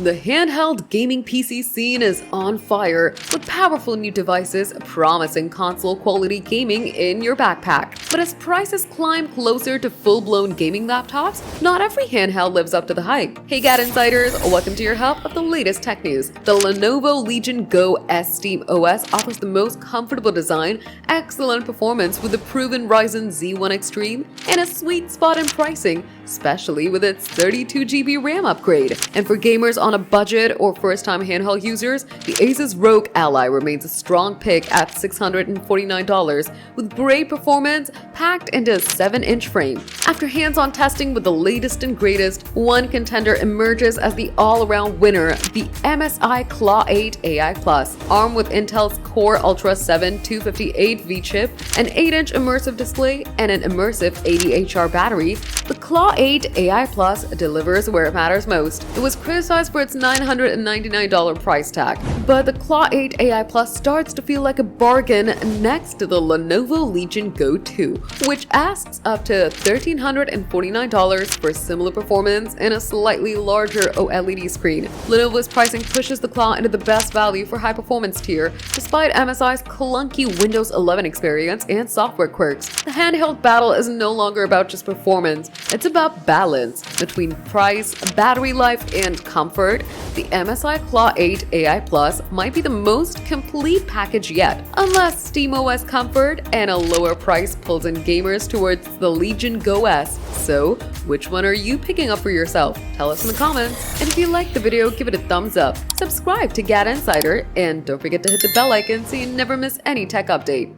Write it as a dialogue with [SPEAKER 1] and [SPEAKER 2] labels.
[SPEAKER 1] The handheld gaming PC scene is on fire, with powerful new devices promising console-quality gaming in your backpack. But as prices climb closer to full-blown gaming laptops, not every handheld lives up to the hype. Hey GadInsiders, welcome to your hub of the latest tech news. The Lenovo Legion Go S SteamOS offers the most comfortable design, excellent performance with the proven Ryzen Z1 Extreme, and a sweet spot in pricing, especially with its 32GB RAM upgrade. And for gamers on a budget or first-time handheld users, the Asus ROG Ally remains a strong pick at $649, with great performance packed into a 7-inch frame. After hands-on testing with the latest and greatest, one contender emerges as the all-around winner, the MSI Claw 8 AI Plus. Armed with Intel's Core Ultra 7 258V chip, an 8-inch immersive display, and an immersive 80HR battery, the Claw 8 AI Plus delivers where it matters most. It was criticized for its $999 price tag, but the Claw 8 AI Plus starts to feel like a bargain next to the Lenovo Legion Go 2, which asks up to $1,349 for similar performance and a slightly larger OLED screen. Lenovo's pricing pushes the Claw into the best value for high-performance tier, despite MSI's clunky Windows 11 experience and software quirks. The handheld battle is no longer about just performance, it's about balance. Between price, battery life, and comfort, the MSI Claw 8 AI Plus might be the most complete package yet, unless SteamOS comfort and a lower price pulls in gamers towards the Legion Go S. So, which one are you picking up for yourself? Tell us in the comments. And if you liked the video, give it a thumbs up, subscribe to GadInsider, and don't forget to hit the bell icon so you never miss any tech update.